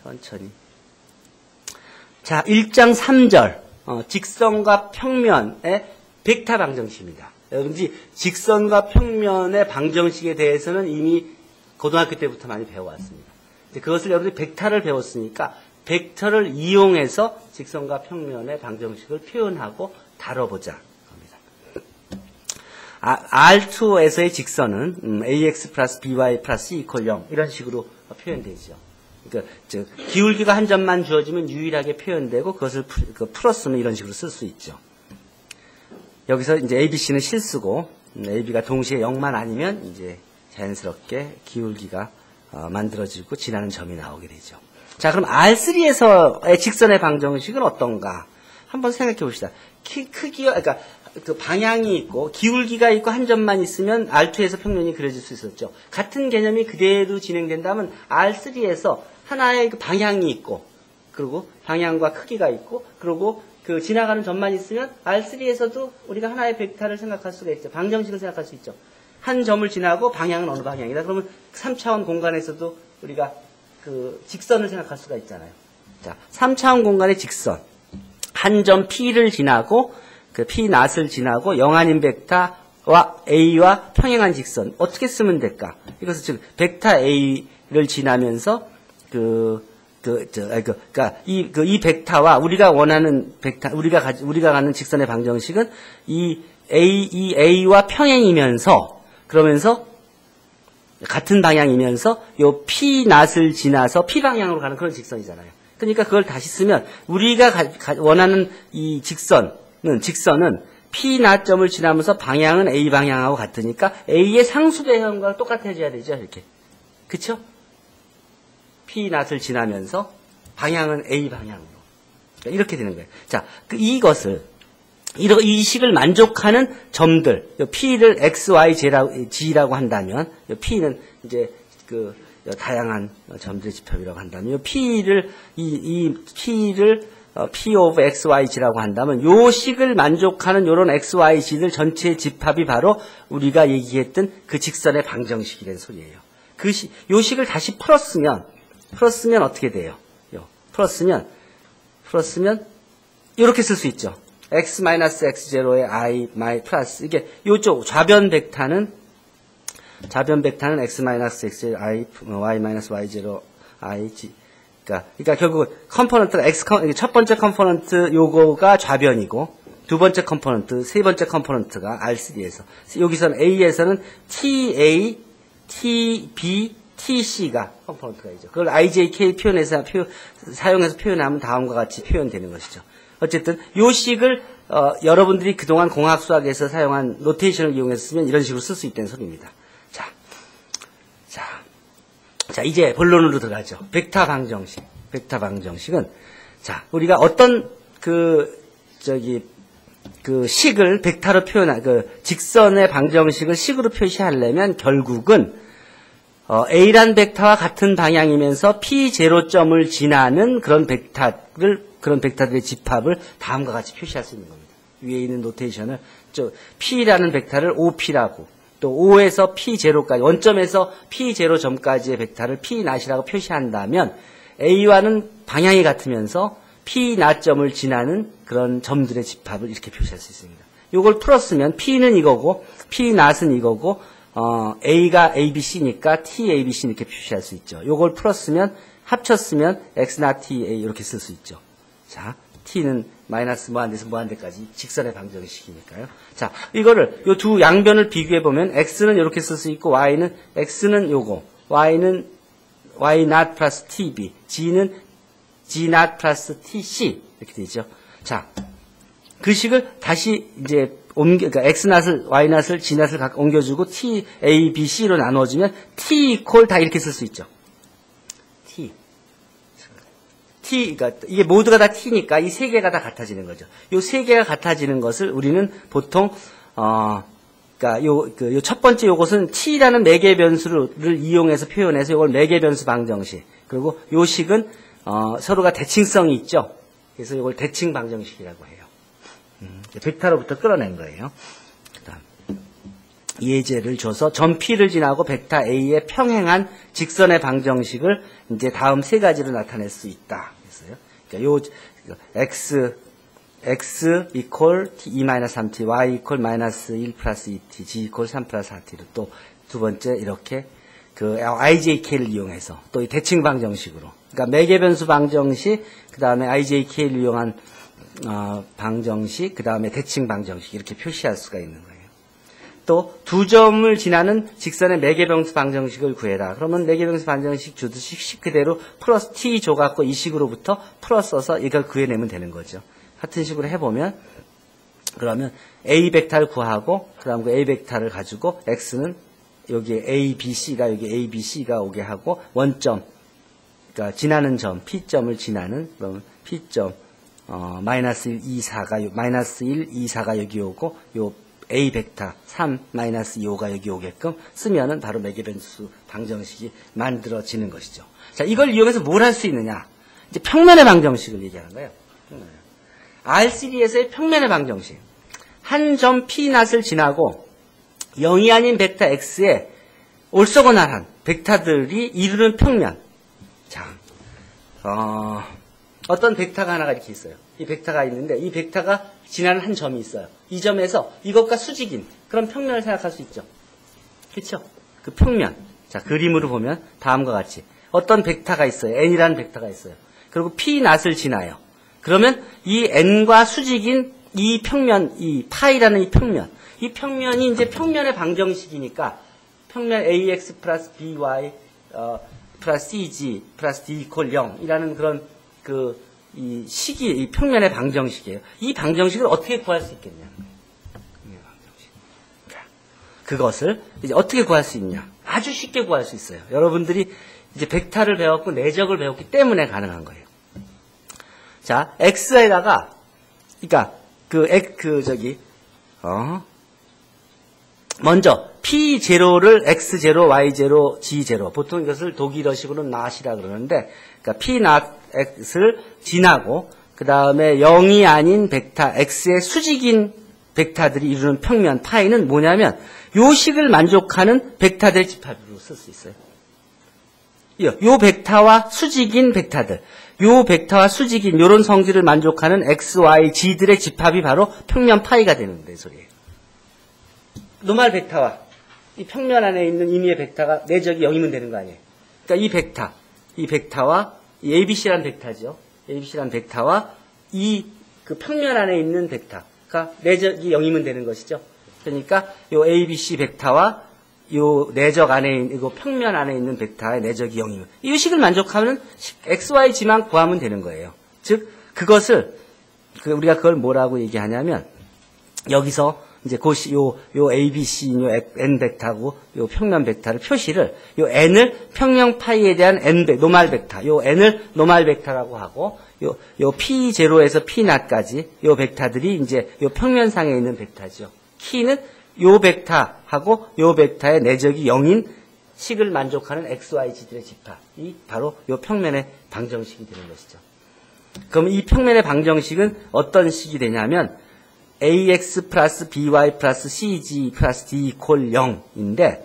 천천히. 자, 1장 3절. 직선과 평면의 벡터 방정식입니다. 여러분들이 직선과 평면의 방정식에 대해서는 이미 고등학교 때부터 많이 배워왔습니다. 그것을 여러분들이 벡터를 배웠으니까 벡터를 이용해서 직선과 평면의 방정식을 표현하고 다뤄보자 겁니다. R2에서의 직선은 ax 플러스 by 플러스 이퀄 0 이런 식으로 표현되죠. 그러니까 기울기가 한 점만 주어지면 유일하게 표현되고 그것을 풀었으면 이런 식으로 쓸 수 있죠. 여기서 이제 ABC는 실수고 AB가 동시에 0만 아니면 이제 자연스럽게 기울기가 만들어지고 지나는 점이 나오게 되죠. 자, 그럼 R3에서의 직선의 방정식은 어떤가? 한번 생각해 봅시다. 크기와, 그러니까 그 방향이 있고 기울기가 있고 한 점만 있으면 R2에서 평면이 그려질 수 있었죠. 같은 개념이 그대로 진행된다면 R3에서 하나의 그 방향이 있고 그리고 방향과 크기가 있고 그리고 그 지나가는 점만 있으면 R3에서도 우리가 하나의 벡터를 생각할 수가 있죠. 방정식을 생각할 수 있죠. 한 점을 지나고 방향은 어느 방향이다. 그러면 3차원 공간에서도 우리가 그 직선을 생각할 수가 있잖아요. 자, 3차원 공간의 직선. 한 점 P를 지나고 그 P 낫을 지나고 영한인 벡터와 A와 평행한 직선. 어떻게 쓰면 될까? 이것은 즉 벡터 A를 지나면서 그러니까 이 벡터와 우리가 원하는 벡터, 우리가 갖는 직선의 방정식은 이 A와 평행이면서 그러면서 같은 방향이면서 요 P 낫을 지나서 P 방향으로 가는 그런 직선이잖아요. 그러니까 그걸 다시 쓰면 우리가 원하는 이 직선은 P 낫점을 지나면서 방향은 A 방향하고 같으니까 A의 상수 배형과 똑같아져야 되죠. 이렇게. 그쵸? P 낫을 지나면서 방향은 A 방향으로. 이렇게 되는 거예요. 자, 이 식을 만족하는 점들, P를 X, Y, G라고 한다면, P는 이제 다양한 점들의 집합이라고 한다면, P를 P of X, Y, G라고 한다면, 요 식을 만족하는 요런 X, Y, G들 전체의 집합이 바로 우리가 얘기했던 그 직선의 방정식이라는 소리예요. 요 식을 다시 풀었으면 어떻게 돼요? 풀었으면, 이렇게 쓸 수 있죠. x-x0의 i, 플러스, 이게, 요쪽, 좌변 벡터는 x-x0 i, y-y0 i, g. 그러니까 결국 컴포넌트가 첫 번째 컴포넌트 요거가 좌변이고, 두 번째 컴포넌트, 세 번째 컴포넌트가 R3에서. 여기서는 A에서는 TA, TB, TC가 컴포넌트가 있죠. 그걸 IJK 사용해서 표현하면 다음과 같이 표현되는 것이죠. 어쨌든 요 식을 여러분들이 그동안 공학수학에서 사용한 노테이션을 이용해서 쓰면 이런 식으로 쓸 수 있다는 소리입니다. 자, 이제 본론으로 들어가죠. 벡터 방정식. 벡터 방정식은 자, 우리가 어떤 식을 벡터로 직선의 방정식을 식으로 표시하려면 결국은 A란 벡터와 같은 방향이면서 P0점을 지나는 그런 벡터들의 집합을 다음과 같이 표시할 수 있는 겁니다. 위에 있는 노테이션을 P라는 벡터를 OP라고 또 O에서 P0까지 원점에서 P0점까지의 벡터를 P0이라고 표시한다면 A와는 방향이 같으면서 P0점을 지나는 그런 점들의 집합을 이렇게 표시할 수 있습니다. 이걸 풀었으면 P는 이거고 P0은 이거고 A가 ABC니까 TABC 이렇게 표시할 수 있죠. 요걸 풀었으면, 합쳤으면 X0TA 이렇게 쓸 수 있죠. 자, T는 마이너스 무한대에서 무한대까지 직선의 방정식이니까요. 자, 이거를, 요 두 양변을 비교해보면, X는 이렇게 쓸 수 있고, X는 요거, Y는 Y0 플러스 TB, G는 G0 플러스 TC, 이렇게 되죠. 자, 그 식을 다시 이제 그러니까 X0을, Y0을, G0을 각 옮겨주고 T, A, B, C로 나누어주면 T 이퀄 다 이렇게 쓸 수 있죠. 그러니까 이게 모두가 다 T니까 이 세 개가 다 같아지는 거죠. 요 세 개가 같아지는 것을 우리는 보통, 그러니까 요 첫 번째 요것은 T라는 매개 변수를 이용해서 표현해서 요걸 매개 변수 방정식. 그리고 요 식은, 서로가 대칭성이 있죠. 그래서 요걸 대칭 방정식이라고 해요. 벡터로부터 끌어낸 거예요. 그다음. 예제를 줘서 점 P를 지나고 벡터 A의 평행한 직선의 방정식을 이제 다음 세 가지로 나타낼 수 있다. 그랬어요. 그러니까 요 x equal e-3t, y equal -1 플러스 2t, g equal 3 플러스 4t로 또 두 번째 이렇게 그 IJK를 이용해서 또 이 대칭 방정식으로, 그러니까 매개변수 방정식, 그 다음에 IJK를 이용한 방정식, 그 다음에 대칭 방정식 이렇게 표시할 수가 있는 거예요. 또 두 점을 지나는 직선의 매개변수 방정식을 구해라. 그러면 매개변수 방정식 주듯이 식 그대로 플러스 t 줘갖고 이 식으로부터 풀어 써서 이걸 구해내면 되는 거죠. 같은 식으로 해보면, 그러면 A 벡터를 구하고, 그 다음 그 A 벡터를 가지고 x는 여기 A, B, C가 여기 A, B, C가 오게 하고 원점, 그러니까 지나는 점 P점을 지나는, 그러면 P점 마이너스 1, 2, 4가 마이너스 1, 2, 4가 여기 오고 요 A 벡터 3, 마이너스 2, 5가 여기 오게끔 쓰면은 바로 매개변수 방정식이 만들어지는 것이죠. 자, 이걸 이용해서 뭘 할 수 있느냐? 이제 평면의 방정식을 얘기하는 거예요. R3에서의 평면의 방정식. 한 점 P0을 지나고 0이 아닌 벡터 X에 올소고날한 벡터들이 이루는 평면. 자, 어떤 벡터가 하나가 이렇게 있어요. 이 벡터가 있는데 이 벡터가 지나는 한 점이 있어요. 이 점에서 이것과 수직인 그런 평면을 생각할 수 있죠. 그렇죠? 그 평면. 자, 그림으로 보면 다음과 같이 어떤 벡터가 있어요. n이라는 벡터가 있어요. 그리고 P0을 지나요. 그러면 이 n과 수직인 이 평면, 이 파이라는 이 평면이 이제 평면의 방정식이니까 평면 ax 플러스 by 플러스 cg 플러스 d 이퀄 0이라는 그런 이 식이 이 평면의 방정식이에요. 이 방정식을 어떻게 구할 수 있겠냐? 그것을 이제 어떻게 구할 수 있냐? 아주 쉽게 구할 수 있어요. 여러분들이 이제 벡터를 배웠고 내적을 배웠기 때문에 가능한 거예요. 자, x에다가 그러니까 먼저 P0를 X0, Y0, G0 보통 이것을 독일어식으로 not이라 그러는데, 그러니까 P0X를 지나고 그 다음에 0이 아닌 벡터 X의 수직인 벡터들이 이루는 평면 파이는 뭐냐면 요 식을 만족하는 벡터들 집합으로 쓸 수 있어요. 요 벡터와 수직인 벡터들, 요 벡터와 수직인 요런 성질을 만족하는 X, Y, G들의 집합이 바로 평면 파이가 되는 데 소리예요. 노멀 벡터와 이 평면 안에 있는 임의의 벡터가 내적이 0이면 되는 거 아니에요. 그러니까 이 벡터와 이 ABC라는 벡터죠. ABC라는 bek타와 이 그 평면 안에 있는 벡터가 내적이 0이면 되는 것이죠. 그러니까 요 ABC 벡터와 요 내적 안에 있는 이거 평면 안에 있는 벡터의 내적이 0이면 이 식을 만족하면 XYG만 구하면 되는 거예요. 즉 그것을 우리가 그걸 뭐라고 얘기하냐면 여기서 이제 요 ABC, 요 N 벡터하고 요 평면 벡터를 표시를 요 N을 평면 파이에 대한 N 노멀 벡터, 요 N을 노멀 벡터라고 하고 요 P0에서 P0까지 요 벡터들이 이제 요 평면상에 있는 벡터죠. 키는 요 벡터하고 요 벡터의 내적이 0인 식을 만족하는 XYZ들의 집합이 바로 요 평면의 방정식이 되는 것이죠. 그럼 이 평면의 방정식은 어떤 식이 되냐면 AX 플러스 BY 플러스 CG 플러스 D 이퀄 0인데,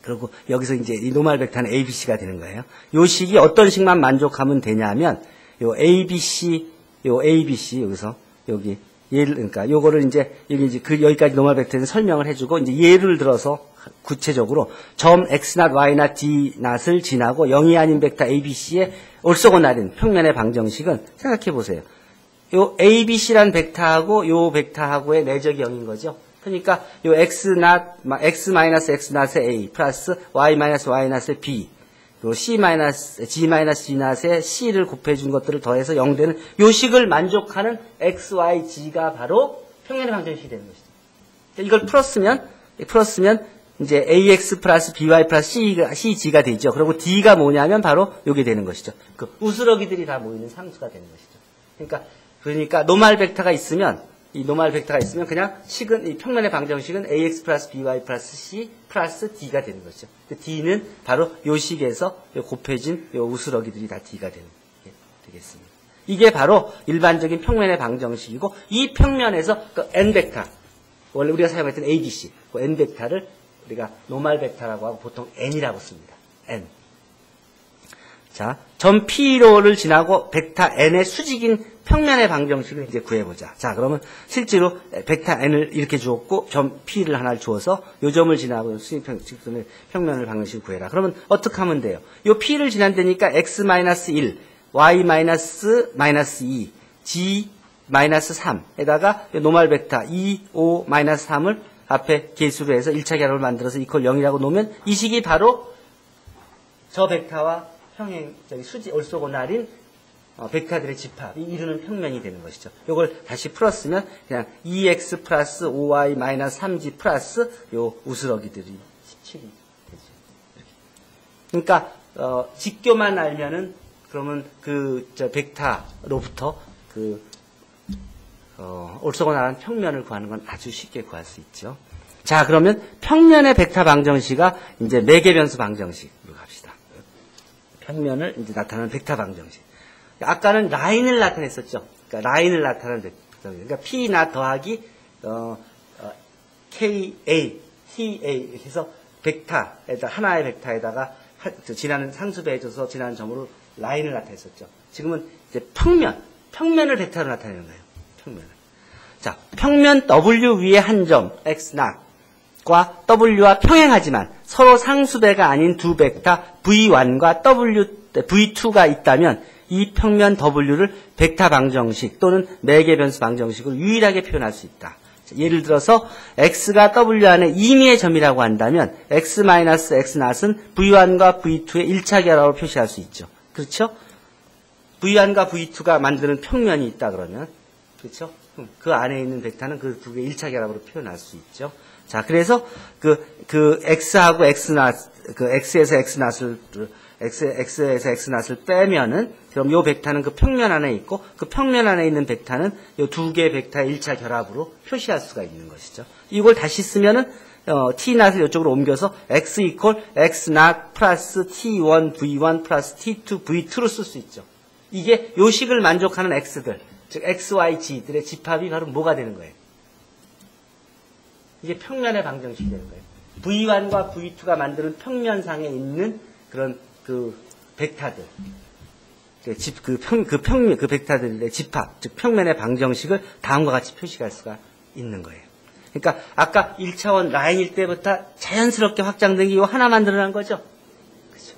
그리고 여기서 이제 이 노멀 벡터는 ABC가 되는 거예요. 요 식이 어떤 식만 만족하면 되냐면, 요 ABC, 여기서, 여기, 예를, 그러니까 요거를 이제, 여기까지 노멀 벡터는 설명을 해주고, 이제 예를 들어서 구체적으로 점 X0, Y0, D0을 지나고 0이 아닌 벡터 ABC의 올소고날인 평면의 방정식은 생각해 보세요. 요 ABC라는 벡터하고 요 벡터하고의 내적이 0인 거죠. 그러니까 요 X-X0의 A 플러스 Y-Y0의 B 요 G-G0의 C를 곱해준 것들을 더해서 0되는 요 식을 만족하는 X, Y, G가 바로 평면의 방정식이 되는 것이죠. 이걸 풀었으면 이제 AX 플러스 BY 플러스 CG가 되죠. 그리고 D가 뭐냐면 바로 요게 되는 것이죠. 그 우스러기들이 다 모이는 상수가 되는 것이죠. 그러니까 노멀 벡터가 있으면 그냥 식은 이 평면의 방정식은 AX 플러스 BY 플러스 C 플러스 D가 되는 거죠. 그 D는 바로 요 식에서 요 곱해진 요 우스러기들이 다 D가 되겠습니다. 이게 바로 일반적인 평면의 방정식이고 이 평면에서 그 N 벡터 원래 우리가 사용했던 ABC, 그 n 벡터를 우리가 노멀 벡터라고 하고 보통 n이라고 씁니다. n. 자, 점 P로를 지나고 벡터 n의 수직인 평면의 방정식을 이제 구해보자. 자, 그러면 실제로 벡터 n을 이렇게 주었고 점 P를 하나를 주어서 요 점을 지나고 수직선의 평면을 방정식을 구해라. 그러면 어떻게 하면 돼요? 요 P를 지난다니까 x-1, y-2, g-3에다가 노멀 벡터 2, 5, -3을 앞에 개수로 해서 1차 결합을 만들어서 이퀄 0이라고 놓으면 이 식이 바로 저 벡터와 평행, 수직, 올소고날인 벡터들의 집합이 이루는 평면이 되는 것이죠. 이걸 다시 풀었으면 그냥 2x 플러스 5y 마이너스 3g 플러스 요 우스러기들이 17이 되죠. 그러니까 직교만 알면은 그러면 저 벡터로부터 올소고날한 평면을 구하는 건 아주 쉽게 구할 수 있죠. 자, 그러면 평면의 벡터 방정식가 이제 매개변수 방정식으로 갑시다. 평면을 이제 나타내는 벡터 방정식. 아까는 라인을 나타냈었죠. 그러니까 라인을 나타내는 벡터. 그러니까 P 나 더하기 KA, TA 이렇게 해서 벡터에다 하나의 벡터에다가 지나는 상수배해줘서 지나는 점으로 라인을 나타냈었죠. 지금은 이제 평면을 벡터로 나타내는 거예요. 평면을. 자, 평면 W 위에 한 점 X0과 W와 평행하지만 서로 상수배가 아닌 두 벡터 V1과 V2가 있다면 이 평면 W를 벡터 방정식 또는 매개변수 방정식으로 유일하게 표현할 수 있다. 자, 예를 들어서 X가 W 안에 임의의 점이라고 한다면 X-X0은 V1과 V2의 1차 결합으로 표시할 수 있죠. 그렇죠? V1과 V2가 만드는 평면이 있다 그러면 그렇죠? 그 안에 있는 벡터는 그 두 개의 1차 결합으로 표현할 수 있죠. 자, 그래서 X하고 X0, X에서 X0을 빼면은, 그럼 요 벡터는 그 평면 안에 있고, 그 평면 안에 있는 벡터는 요 두 개의 벡터의 1차 결합으로 표시할 수가 있는 것이죠. 이걸 다시 쓰면은, T0을 이쪽으로 옮겨서 X 이퀄 X0 플러스 T1 V1 플러스 T2 V2로 쓸 수 있죠. 이게 요 식을 만족하는 X들, 즉 X, Y, G들의 집합이 바로 뭐가 되는 거예요? 이게 평면의 방정식이 되는 거예요. V1과 V2가 만드는 평면상에 있는 그런 벡터들, 그 벡터들의 집합, 즉 평면의 방정식을 다음과 같이 표시할 수가 있는 거예요. 그러니까 아까 1차원 라인일 때부터 자연스럽게 확장된 게 이거 하나만 드러난 거죠. 그렇죠.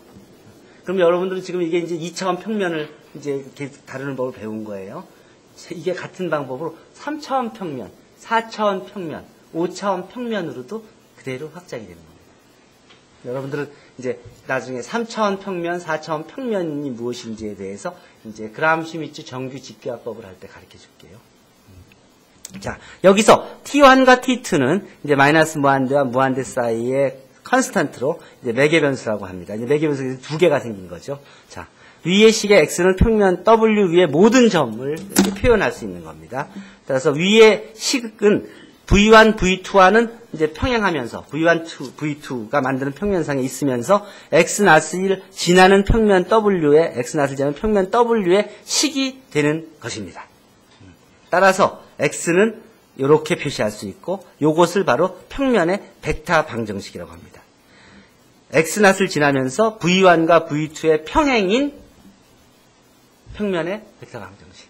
그럼 여러분들은 지금 이게 이제 2차원 평면을 이제 이렇게 다루는 법을 배운 거예요. 이게 같은 방법으로 3차원 평면, 4차원 평면, 5차원 평면으로도 그대로 확장이 되는 겁니다. 여러분들은 이제 나중에 3차원 평면, 4차원 평면이 무엇인지에 대해서 이제 그람슈미츠 정규 직교합법을 할 때 가르쳐 줄게요. 자, 여기서 T1과 T2는 이제 마이너스 무한대와 무한대 사이의 컨스탄트로 이제 매개변수라고 합니다. 이제 매개변수가 두 개가 생긴 거죠. 자, 위의 식의 X는 평면 W 위의 모든 점을 이렇게 표현할 수 있는 겁니다. 따라서 위의 식은 V1, V2와는 이제 평행하면서 V1, V2가 만드는 평면상에 있으면서 X0을 지나는 평면 W에 X0을 지나는 평면 W의 식이 되는 것입니다. 따라서 X는 이렇게 표시할 수 있고 이것을 바로 평면의 벡터 방정식이라고 합니다. X0을 지나면서 V1과 V2의 평행인 평면의 벡터 방정식.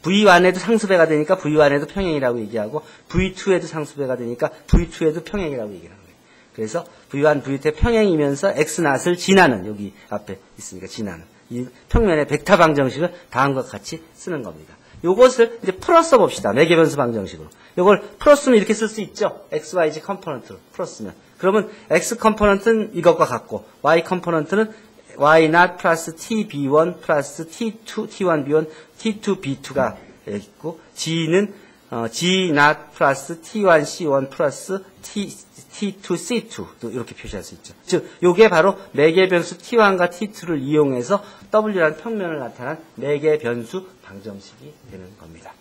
V1에도 상수배가 되니까 V1에도 평행이라고 얘기하고 V2에도 상수배가 되니까 V2에도 평행이라고 얘기하는 거예요. 그래서 V1, V2의 평행이면서 X0을 지나는, 여기 앞에 있으니까 지나는 이 평면의 벡터 방정식을 다음과 같이 쓰는 겁니다. 요것을 이제 풀어써 봅시다. 매개변수 방정식으로. 요걸 풀었으면 이렇게 쓸 수 있죠. X, Y, Z 컴포넌트로 풀었으면. 그러면 X 컴포넌트는 이것과 같고 Y 컴포넌트는 Y0 플러스 TB1 플러스 T2, T1B1, T2B2가 있고 G는 G0 플러스 T1C1 플러스 T2C2도 이렇게 표시할 수 있죠. 즉, 요게 바로 매개변수 T1과 T2를 이용해서 W라는 평면을 나타난 매개변수 방정식이 되는 겁니다.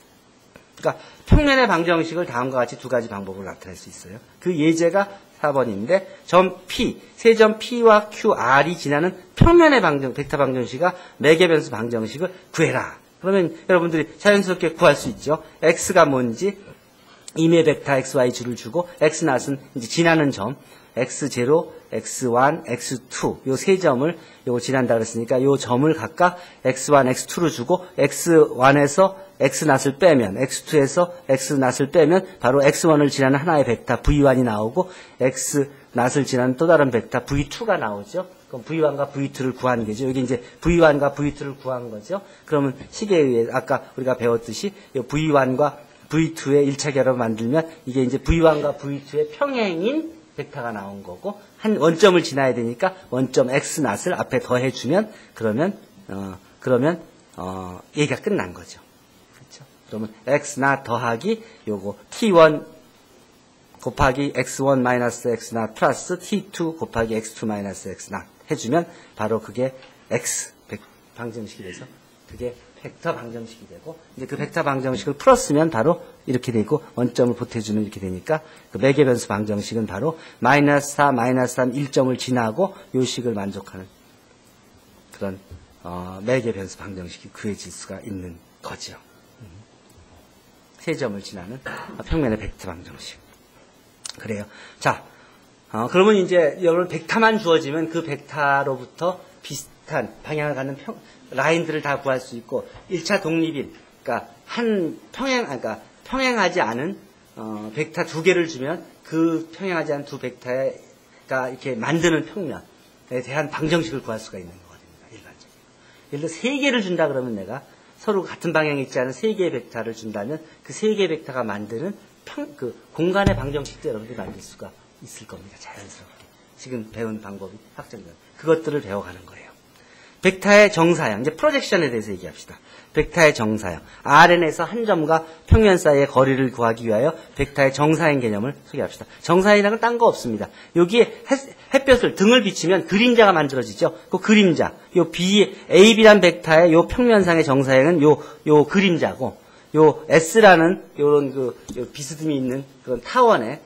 그러니까 평면의 방정식을 다음과 같이 두 가지 방법으로 나타낼 수 있어요. 그 예제가 4번인데 점 P, 세 점 P와 QR이 지나는 평면의 벡터 방정식과 매개변수 방정식을 구해라. 그러면 여러분들이 자연스럽게 구할 수 있죠. X가 뭔지, 임의 벡터 XY줄을 주고 X낫은 이제 지나는 점 X0, X1, X2 요 세 점을 요거 지난다 그랬으니까 요 점을 각각 X1, X2로 주고 X1에서 X낫을 빼면 X2에서 X낫을 빼면 바로 X1을 지나는 하나의 벡터 V1이 나오고 X낫을 지나는 또 다른 벡터 V2가 나오죠. 그럼 V1과 V2를 구하는 거죠. 여기 이제 V1과 V2를 구한 거죠. 그러면 식에 의해 아까 우리가 배웠듯이 요 V1과 V2의 1차 결합을 만들면 이게 이제 V1과 V2의 평행인 벡터가 나온 거고 한 원점을 지나야 되니까 원점 X낫을 앞에 더해주면 그러면 얘기가 끝난 거죠. 그렇죠? 그러면 X낫 더하기 요거 T1 곱하기 X1 마이너스 X낫 플러스 T2 곱하기 X2 마이너스 X낫 해주면 바로 그게 X 방정식이 돼서 그게 벡터 방정식이 되고 이제 그 벡터 방정식을 풀었으면 바로 이렇게 되고 원점을 보태주면 이렇게 되니까 그 매개 변수 방정식은 바로 마이너스 4, 마이너스 3, 1점을 지나고 요 식을 만족하는 그런 매개 변수 방정식이 구해질 수가 있는 거죠. 세 점을 지나는 평면의 벡터 방정식. 그래요. 자, 그러면 이제 여러분 벡터만 주어지면 그 벡터로부터 비슷한 방향을 갖는 라인들을 다 구할 수 있고 1차 독립인 그러니까 그러니까 평행하지 않은 벡터 두 개를 주면 그 평행하지 않은 두 벡터가 이렇게 만드는 평면에 대한 방정식을 구할 수가 있는 거거든요. 일반적으로. 예를 들어 세 개를 준다 그러면 내가 서로 같은 방향에 있지 않은 세 개의 벡터를 준다면 그 세 개의 벡터가 만드는 그 공간의 방정식도 여러분들이 만들 수가 있을 겁니다. 자연스럽게. 지금 배운 방법이 확정된 그것들을 배워가는 거예요. 벡터의 정사형, 이제 프로젝션에 대해서 얘기합시다. 벡터의 정사형. RN에서 한 점과 평면 사이의 거리를 구하기 위하여 벡터의 정사형 개념을 소개합시다. 정사형이라는 건 딴 거 없습니다. 여기에 햇볕을 등을 비치면 그림자가 만들어지죠. 그 그림자, 요 AB란 벡터의 요 평면상의 정사형은 요 그림자고, 요 S라는 요런 요 비스듬히 있는 그런 타원의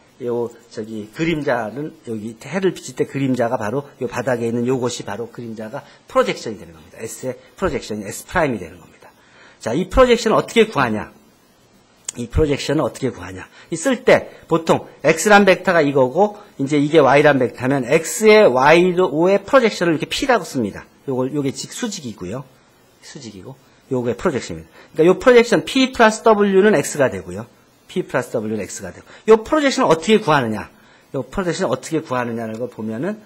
그림자는 여기 해를 비칠 때 그림자가 바로 요 바닥에 있는 요것이 바로 그림자가 프로젝션이 되는 겁니다. S의 프로젝션이 S''이 되는 겁니다. 자, 이 프로젝션을 어떻게 구하냐? 쓸 때 보통 X란 벡터가 이거고 이제 이게 Y란 벡터면 X의 Y의 프로젝션을 이렇게 P라고 씁니다. 요게 수직이고요. 수직이고 요게 프로젝션입니다. 그러니까 요 프로젝션 P 플러스 W는 X가 되고요. P 플러스 W는 X가 되고. 요 프로젝션을 어떻게 구하느냐? 는 걸 보면은,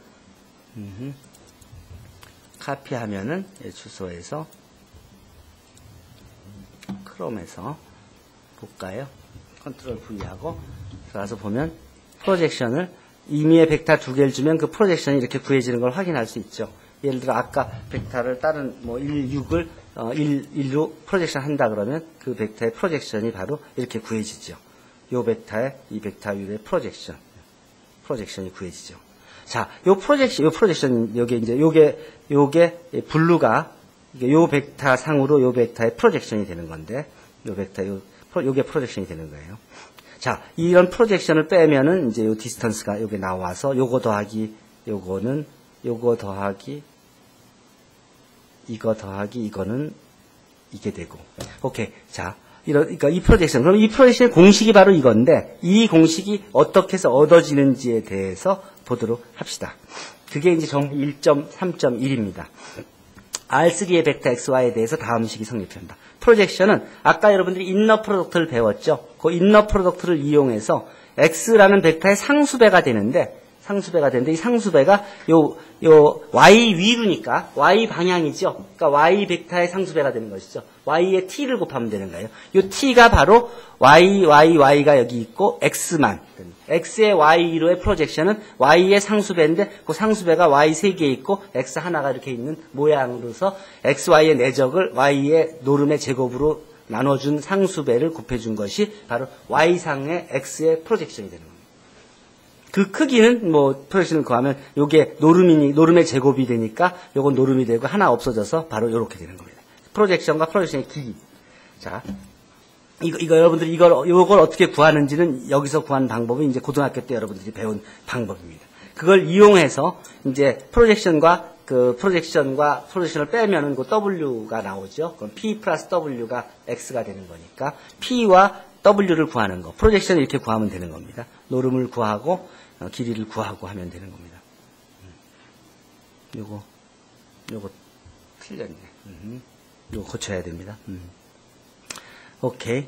카피하면은, 주소에서, 크롬에서, 볼까요? 컨트롤 V하고, 들어가서 보면, 프로젝션을, 임의의 벡터 두 개를 주면 그 프로젝션이 이렇게 구해지는 걸 확인할 수 있죠. 예를 들어, 아까 벡터를 다른, 1, 6을 1로 프로젝션 한다 그러면 그 벡터의 프로젝션이 바로 이렇게 구해지죠. 요 벡터의 이 벡터 위의 프로젝션이 구해지죠. 자, 요 프로젝션 요게 블루가 요 벡터 상으로 요 벡터의 프로젝션이 되는 건데 요게 프로젝션이 되는 거예요. 자, 이런 프로젝션을 빼면은 이제 요 디스턴스가 요게 나와서 요거 더하기 요거는 요거 더하기 이거 더하기 이거는 이게 되고. 오케이. 자, 그러니까 이 프로젝션. 그럼 이 프로젝션의 공식이 바로 이건데 이 공식이 어떻게 해서 얻어지는지에 대해서 보도록 합시다. 그게 이제 정리 1.3.1입니다. R3의 벡터 XY에 대해서 다음 식이 성립한다. 프로젝션은 아까 여러분들이 인너 프로덕트를 배웠죠. 그 인너 프로덕트를 이용해서 X라는 벡터의 상수배가 되는데 이 상수배가 요 y 위로니까 y 방향이죠. 그러니까 y 벡터의 상수배가 되는 것이죠. y에 t를 곱하면 되는 거예요. 요 t가 바로 y가 여기 있고 x만. x의 y 위로의 프로젝션은 y의 상수배인데 그 상수배가 y 3개 있고 x 하나가 이렇게 있는 모양으로서 xy의 내적을 y의 노름의 제곱으로 나눠준 상수배를 곱해준 것이 바로 y상의 x의 프로젝션이 되는 겁니다. 그 크기는 프로젝션을 구하면 요게 노름의 제곱이 되니까 요건 노름이 되고 하나 없어져서 바로 요렇게 되는 겁니다. 프로젝션과 프로젝션의 길이. 자, 이거 여러분들이 요걸 어떻게 구하는지는 여기서 구하는 방법은 이제 고등학교 때 여러분들이 배운 방법입니다. 그걸 이용해서 이제 프로젝션과 프로젝션을 빼면은 그 W가 나오죠. 그럼 P 플러스 W가 X가 되는 거니까 P와 W를 구하는 거. 프로젝션을 이렇게 구하면 되는 겁니다. 노름을 구하고 길이를 구하고 하면 되는 겁니다. 요거 틀렸네. 요거 고쳐야 됩니다. 오케이.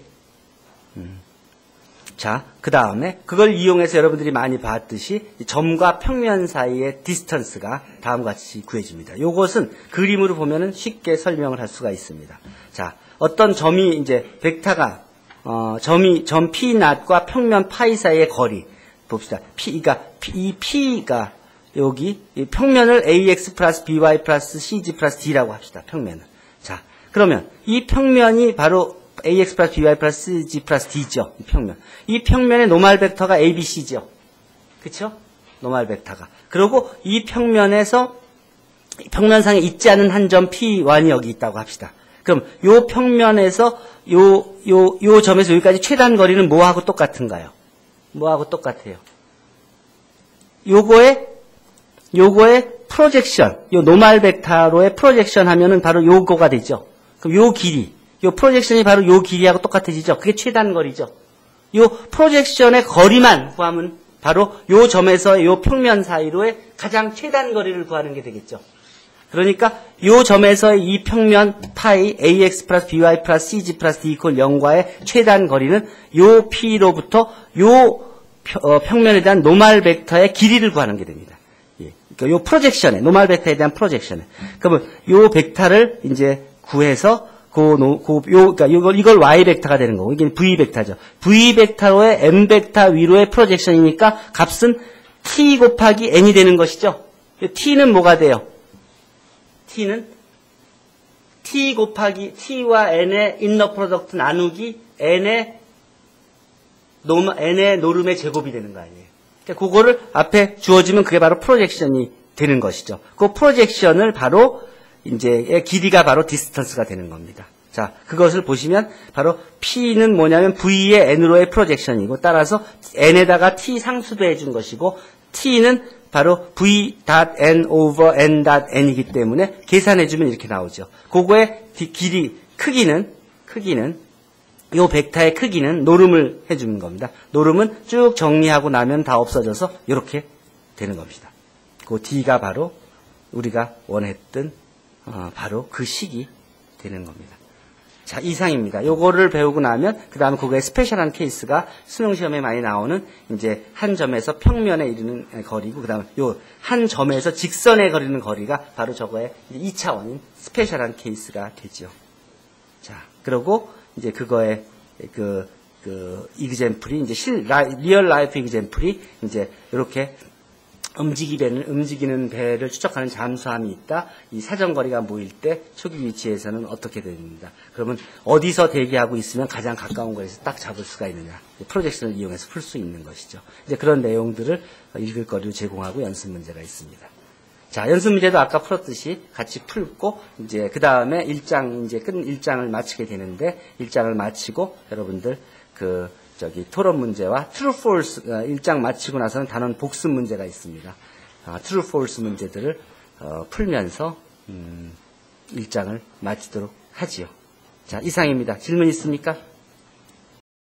자, 그 다음에 그걸 이용해서 여러분들이 많이 봤듯이 점과 평면 사이의 디스턴스가 다음과 같이 구해집니다. 요것은 그림으로 보면은 쉽게 설명을 할 수가 있습니다. 자, 어떤 점이 이제 벡터가 점 P 낫과 평면 파이 사이의 거리 봅시다. 그러니까 이 P가 여기 이 평면을 AX 플러스 BY 플러스 CG 플러스 D라고 합시다. 평면을. 자, 그러면 이 평면이 바로 AX 플러스 BY 플러스 CG 플러스 D죠. 이 평면. 이 평면의 노멀 벡터가 ABC죠. 그쵸? 노멀 벡터가. 그리고 이 평면에서 평면상에 있지 않은 한 점 P1이 여기 있다고 합시다. 그럼 요 평면에서 요 점에서 여기까지 최단 거리는 뭐하고 똑같은가요? 뭐하고 똑같아요? 요거의 프로젝션, 요 노멀 벡터로의 프로젝션 하면은 바로 요거가 되죠. 그럼 요 길이, 요 프로젝션이 바로 요 길이하고 똑같아지죠. 그게 최단 거리죠. 요 프로젝션의 거리만 구하면 바로 요 점에서 요 평면 사이로의 가장 최단 거리를 구하는 게 되겠죠. 그러니까 요 점에서 이 평면 파이 AX 플러스 BY 플러스 CG 플러스 D 이퀄 0과의 최단 거리는 요 P로부터 요 평면에 대한 노멀 벡터의 길이를 구하는 게 됩니다. 예. 그러니까 요 프로젝션에 노멀 벡터에 대한 프로젝션에 그러면 요 벡터를 이제 구해서 그러니까 이걸 Y 벡터가 되는 거고 이게 V 벡터죠. V 벡터로의 M 벡터 위로의 프로젝션이니까 값은 T 곱하기 N이 되는 것이죠. T는 뭐가 돼요? T는 T 곱하기 T와 N의 인너 프로덕트 나누기 N의 노름의 제곱이 되는 거 아니에요. 그러니까 그거를 앞에 주어지면 그게 바로 프로젝션이 되는 것이죠. 그 프로젝션을 바로 이제 길이가 바로 디스턴스가 되는 겁니다. 자, 그것을 보시면 바로 P는 뭐냐면 V의 N으로의 프로젝션이고 따라서 N에다가 T 상수도해 준 것이고 T는 바로 V.N over N.N이기 때문에 계산해 주면 이렇게 나오죠. 그거의 길이 크기는 요 벡터의 크기는 노름을 해주는 겁니다. 노름은 쭉 정리하고 나면 다 없어져서 이렇게 되는 겁니다. 그 D가 바로 우리가 원했던 바로 그 식이 되는 겁니다. 자, 이상입니다. 요거를 배우고 나면 그 다음에 그거의 스페셜한 케이스가 수능 시험에 많이 나오는 이제 한 점에서 평면에 이르는 거리고 그 다음에 요 한 점에서 직선에 거리는 거리가 바로 저거의 2차원인 스페셜한 케이스가 되죠. 자, 그리고 이제 그거의 그 이그젬플이 이제 리얼 라이프 이그젬플이 이제 이렇게 움직이는 배를 추적하는 잠수함이 있다. 이 사정거리가 모일 때 초기 위치에서는 어떻게 됩니다. 그러면 어디서 대기하고 있으면 가장 가까운 거리에서 딱 잡을 수가 있느냐. 프로젝션을 이용해서 풀 수 있는 것이죠. 이제 그런 내용들을 읽을 거리로 제공하고 연습 문제가 있습니다. 자, 연습 문제도 아까 풀었듯이 같이 풀고 이제 그 다음에 1장을 마치게 되는데 1장을 마치고 여러분들 토론 문제와 true, false 1장 마치고 나서는 단원 복습 문제가 있습니다. true, false 문제들을 풀면서 1장을 마치도록 하지요. 자, 이상입니다. 질문 있습니까?